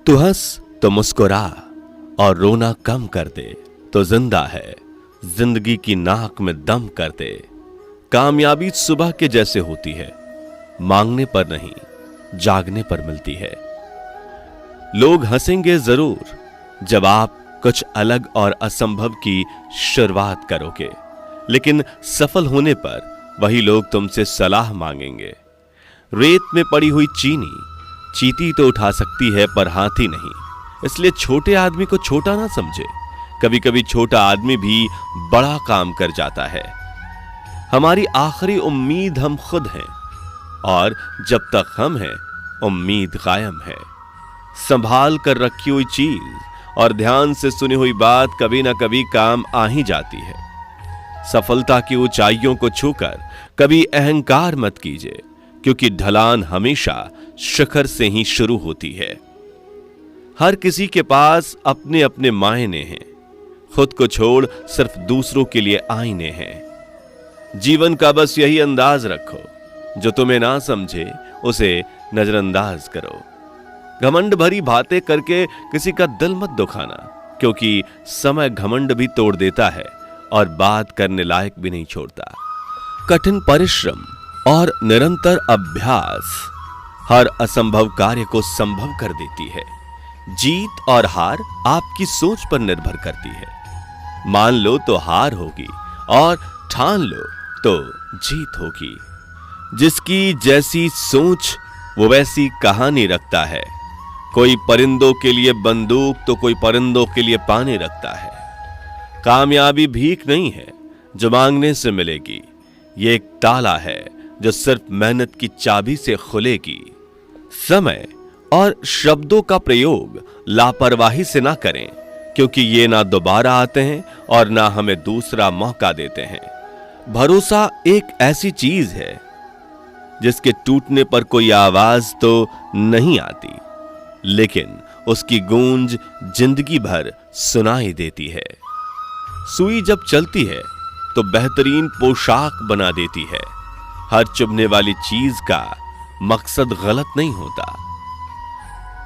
तू हंस तो मुस्कुरा और रोना कम कर दे तो जिंदा है, जिंदगी की नाक में दम कर दे। कामयाबी सुबह के जैसे होती है, मांगने पर नहीं जागने पर मिलती है। लोग हंसेंगे जरूर जब आप कुछ अलग और असंभव की शुरुआत करोगे, लेकिन सफल होने पर वही लोग तुमसे सलाह मांगेंगे। रेत में पड़ी हुई चीनी चींटी तो उठा सकती है पर हाथी नहीं, इसलिए छोटे आदमी को छोटा ना समझे। कभी कभी छोटा आदमी भी बड़ा काम कर जाता है। हमारी आखिरी उम्मीद हम खुद हैं और जब तक हम हैं उम्मीद कायम है। संभाल कर रखी हुई चीज और ध्यान से सुनी हुई बात कभी ना कभी काम आ ही जाती है। सफलता की ऊंचाइयों को छूकर कभी अहंकार मत कीजिए, क्योंकि ढलान हमेशा शिखर से ही शुरू होती है। हर किसी के पास अपने अपने मायने हैं, खुद को छोड़ सिर्फ दूसरों के लिए आईने हैं। जीवन का बस यही अंदाज रखो, जो तुम्हें ना समझे उसे नजरअंदाज करो। घमंड भरी बातें करके किसी का दिल मत दुखाना, क्योंकि समय घमंड भी तोड़ देता है और बात करने लायक भी नहीं छोड़ता। कठिन परिश्रम और निरंतर अभ्यास हर असंभव कार्य को संभव कर देती है। जीत और हार आपकी सोच पर निर्भर करती है। मान लो तो हार होगी और ठान लो तो जीत होगी। जिसकी जैसी सोच वो वैसी कहानी रखता है। कोई परिंदों के लिए बंदूक तो कोई परिंदों के लिए पानी रखता है। कामयाबी भीख नहीं है जो मांगने से मिलेगी, ये एक ताला है जो सिर्फ मेहनत की चाबी से खुलेगी। समय और शब्दों का प्रयोग लापरवाही से ना करें, क्योंकि ये ना दोबारा आते हैं और ना हमें दूसरा मौका देते हैं। भरोसा एक ऐसी चीज है जिसके टूटने पर कोई आवाज तो नहीं आती, लेकिन उसकी गूंज जिंदगी भर सुनाई देती है। सुई जब चलती है तो बेहतरीन पोशाक बना देती है। हर चुभने वाली चीज का मकसद गलत नहीं होता।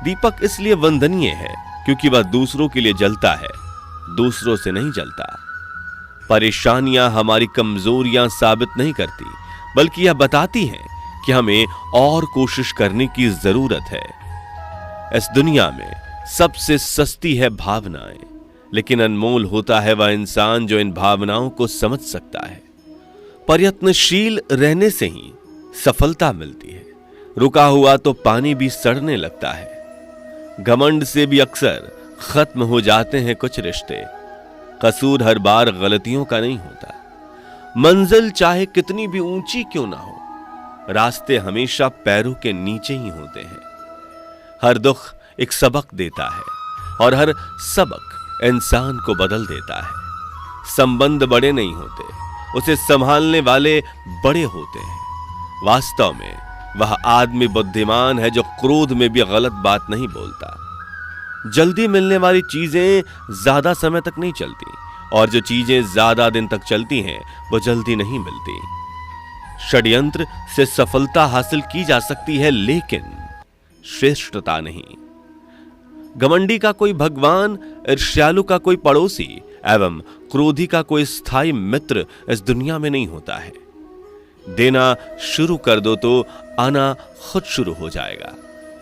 दीपक इसलिए वंदनीय है क्योंकि वह दूसरों के लिए जलता है, दूसरों से नहीं जलता। परेशानियां हमारी कमजोरियां साबित नहीं करती, बल्कि यह बताती हैं कि हमें और कोशिश करने की जरूरत है। इस दुनिया में सबसे सस्ती है भावनाएं, लेकिन अनमोल होता है वह इंसान जो इन भावनाओं को समझ सकता है। प्रयत्नशील रहने से ही सफलता मिलती है। रुका हुआ तो पानी भी सड़ने लगता है। घमंड से भी अक्सर खत्म हो जाते हैं कुछ रिश्ते। कसूर हर बार गलतियों का नहीं होता। मंजिल चाहे कितनी भी ऊंची क्यों ना हो, रास्ते हमेशा पैरों के नीचे ही होते हैं। हर दुख एक सबक देता है और हर सबक इंसान को बदल देता है। संबंध बड़े नहीं होते, उसे संभालने वाले बड़े होते हैं। वास्तव में वह आदमी बुद्धिमान है जो क्रोध में भी गलत बात नहीं बोलता। जल्दी मिलने वाली चीजें ज्यादा समय तक नहीं चलती, और जो चीजें ज्यादा दिन तक चलती हैं वो जल्दी नहीं मिलती। षड्यंत्र से सफलता हासिल की जा सकती है, लेकिन श्रेष्ठता नहीं। घमंडी का कोई भगवान, ईर्ष्यालु का कोई पड़ोसी एवं क्रोधी का कोई स्थायी मित्र इस दुनिया में नहीं होता है। देना शुरू कर दो तो आना खुद शुरू हो जाएगा,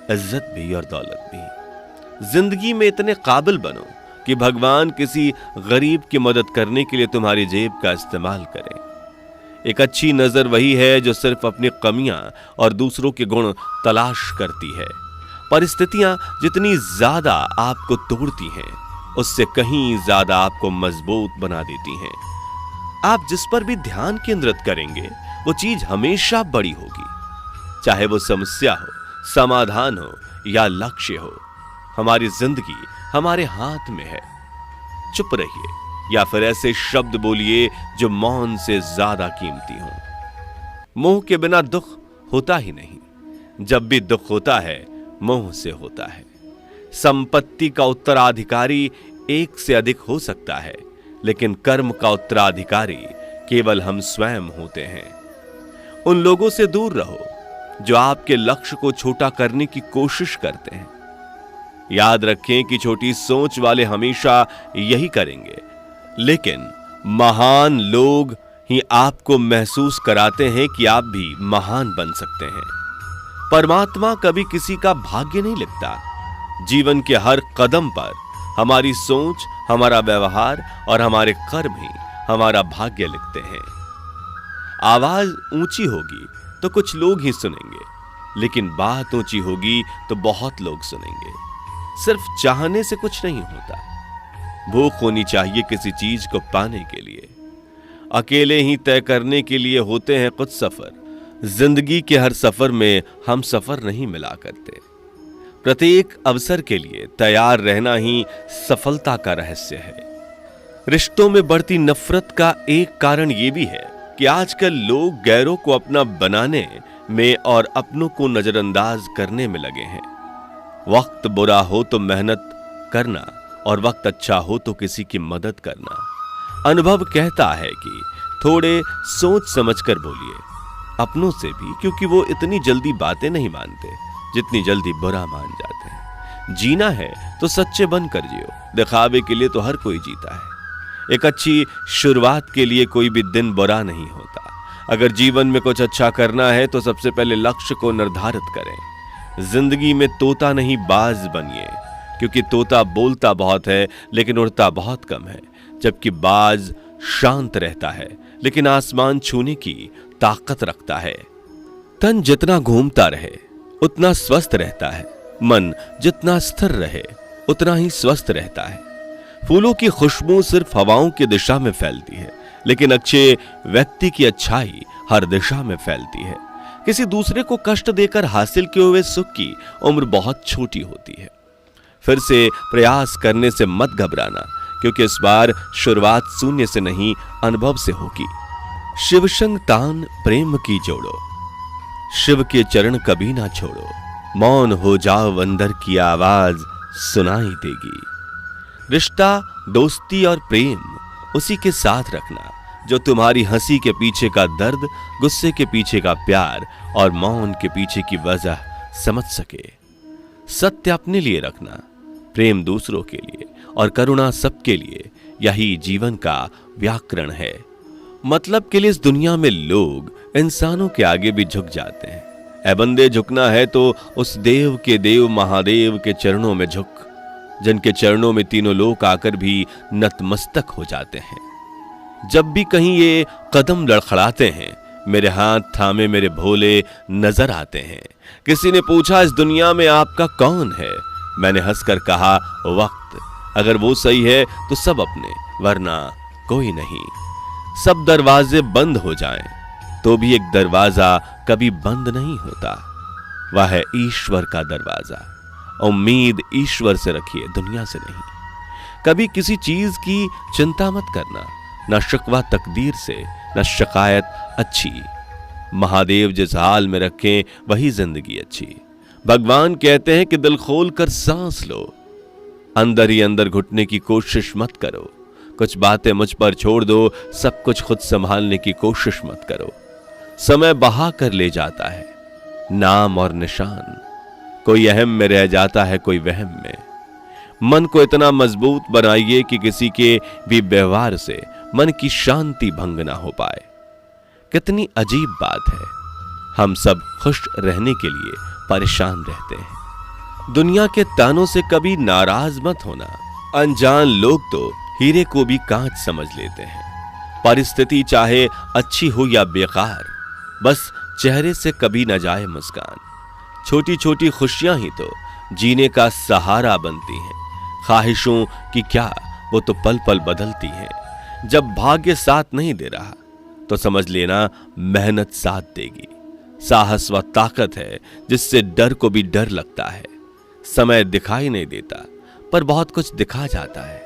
इज्जत भी और दौलत भी। जिंदगी में इतने काबिल बनो कि भगवान किसी गरीब की मदद करने के लिए तुम्हारी जेब का इस्तेमाल करें। एक अच्छी नजर वही है जो सिर्फ अपनी कमियां और दूसरों के गुण तलाश करती है। परिस्थितियां जितनी ज्यादा आपको तोड़ती हैं, उससे कहीं ज्यादा आपको मजबूत बना देती हैं। आप जिस पर भी ध्यान केंद्रित करेंगे वो चीज हमेशा बड़ी होगी, चाहे वो समस्या हो, समाधान हो या लक्ष्य हो। हमारी जिंदगी हमारे हाथ में है। चुप रहिए या फिर ऐसे शब्द बोलिए जो मौन से ज्यादा कीमती हो। मोह के बिना दुख होता ही नहीं। जब भी दुख होता है मोह से होता है। संपत्ति का उत्तराधिकारी एक से अधिक हो सकता है, लेकिन कर्म का उत्तराधिकारी केवल हम स्वयं होते हैं। उन लोगों से दूर रहो जो आपके लक्ष्य को छोटा करने की कोशिश करते हैं। याद रखें कि छोटी सोच वाले हमेशा यही करेंगे, लेकिन महान लोग ही आपको महसूस कराते हैं कि आप भी महान बन सकते हैं। परमात्मा कभी किसी का भाग्य नहीं लिखता। जीवन के हर कदम पर हमारी सोच, हमारा व्यवहार और हमारे कर्म ही हमारा भाग्य लिखते हैं। आवाज ऊंची होगी तो कुछ लोग ही सुनेंगे, लेकिन बात ऊंची होगी तो बहुत लोग सुनेंगे। सिर्फ चाहने से कुछ नहीं होता। भूख होनी चाहिए किसी चीज को पाने के लिए। अकेले ही तय करने के लिए होते हैं कुछ सफर। जिंदगी के हर सफर में हम सफर नहीं मिला करते। प्रत्येक अवसर के लिए तैयार रहना ही सफलता का रहस्य है। रिश्तों में बढ़ती नफरत का एक कारण यह भी है कि आजकल लोग गैरों को अपना बनाने में और अपनों को नजरअंदाज करने में लगे हैं। वक्त बुरा हो तो मेहनत करना और वक्त अच्छा हो तो किसी की मदद करना। अनुभव कहता है कि थोड़े सोच समझकर बोलिए, अपनों से भी, क्योंकि वो इतनी जल्दी बातें नहीं मानते जितनी जल्दी बुरा मान जाते हैं। जीना है तो सच्चे बनकर जियो। दिखावे के लिए तो हर कोई जीता है। एक अच्छी शुरुआत के लिए कोई भी दिन बुरा नहीं होता। अगर जीवन में कुछ अच्छा करना है तो सबसे पहले लक्ष्य को निर्धारित करें। जिंदगी में तोता नहीं बाज बनिए, क्योंकि तोता बोलता बहुत है लेकिन उड़ता बहुत कम है, जबकि बाज शांत रहता है लेकिन आसमान छूने की ताकत रखता है। तन जितना घूमता रहे उतना स्वस्थ रहता है। मन जितना स्थिर रहे उतना ही स्वस्थ रहता है। फूलों की खुशबू सिर्फ हवाओं की दिशा में फैलती है, लेकिन अच्छे व्यक्ति की अच्छाई हर दिशा में फैलती है। किसी दूसरे को कष्ट देकर हासिल किए हुए सुख की उम्र बहुत छोटी होती है। फिर से प्रयास करने से मत घबराना, क्योंकि इस बार शुरुआत शून्य से नहीं, अनुभव से होगी। शिव संग तान प्रेम की जोड़ो, शिव के चरण कभी ना छोड़ो। मौन हो जाओ, अंदर की आवाज सुनाई देगी। रिश्ता, दोस्ती और प्रेम उसी के साथ रखना जो तुम्हारी हंसी के पीछे का दर्द, गुस्से के पीछे का प्यार और मौन के पीछे की वजह समझ सके। सत्य अपने लिए रखना, प्रेम दूसरों के लिए और करुणा सबके लिए। यही जीवन का व्याकरण है। मतलब के लिए इस दुनिया में लोग इंसानों के आगे भी झुक जाते हैं। ऐ बंदे, झुकना है तो उस देव के देव महादेव के चरणों में झुक, जिनके चरणों में तीनों लोग आकर भी नतमस्तक हो जाते हैं। जब भी कहीं ये कदम लड़खड़ाते हैं, मेरे हाथ थामे मेरे भोले नजर आते हैं। किसी ने पूछा, इस दुनिया में आपका कौन है? मैंने हंसकर कहा, वक्त। अगर वो सही है तो सब अपने, वरना कोई नहीं। सब दरवाजे बंद हो जाएं तो भी एक दरवाजा कभी बंद नहीं होता, वह है ईश्वर का दरवाजा। उम्मीद ईश्वर से रखिए, दुनिया से नहीं। कभी किसी चीज की चिंता मत करना, न शिकवा तकदीर से, न शिकायत अच्छी। महादेव जिस हाल में रखें वही जिंदगी अच्छी। भगवान कहते हैं कि दिल खोल कर सांस लो, अंदर ही अंदर घुटने की कोशिश मत करो। कुछ बातें मुझ पर छोड़ दो, सब कुछ खुद संभालने की कोशिश मत करो। समय बहा कर ले जाता है नाम और निशान, कोई अहम में रह जाता है, कोई वहम में। मन को इतना मजबूत बनाइए कि किसी के भी व्यवहार से मन की शांति भंग ना हो पाए। कितनी अजीब बात है, हम सब खुश रहने के लिए परेशान रहते हैं। दुनिया के तानों से कभी नाराज मत होना। अनजान लोग तो हीरे को भी कांच समझ लेते हैं। परिस्थिति चाहे अच्छी हो या बेकार, बस चेहरे से कभी न जाए मुस्कान। छोटी छोटी खुशियां ही तो जीने का सहारा बनती हैं। ख्वाहिशों की क्या, वो तो पल पल बदलती हैं। जब भाग्य साथ नहीं दे रहा तो समझ लेना मेहनत साथ देगी। साहस व ताकत है जिससे डर को भी डर लगता है। समय दिखाई नहीं देता पर बहुत कुछ दिखा जाता है।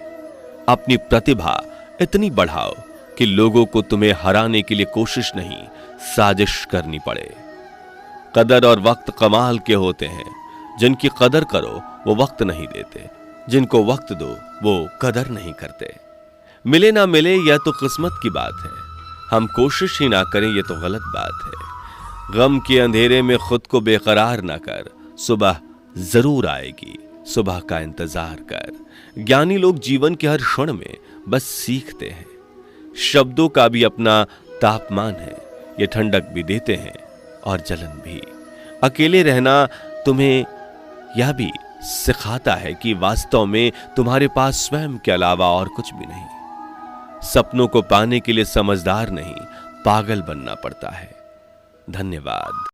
अपनी प्रतिभा इतनी बढ़ाओ कि लोगों को तुम्हें हराने के लिए कोशिश नहीं, साजिश करनी पड़े। कदर और वक्त कमाल के होते हैं। जिनकी कदर करो वो वक्त नहीं देते, जिनको वक्त दो वो कदर नहीं करते। मिले ना मिले यह तो किस्मत की बात है, हम कोशिश ही ना करें ये तो गलत बात है। गम के अंधेरे में खुद को बेकरार ना कर, सुबह जरूर आएगी। सुबह का इंतजार कर। ज्ञानी लोग जीवन के हर क्षण में बस सीखते हैं। शब्दों का भी अपना तापमान है, ये ठंडक भी देते हैं और जलन भी। अकेले रहना तुम्हें यह भी सिखाता है कि वास्तव में तुम्हारे पास स्वयं के अलावा और कुछ भी नहीं। सपनों को पाने के लिए समझदार नहीं, पागल बनना पड़ता है। धन्यवाद।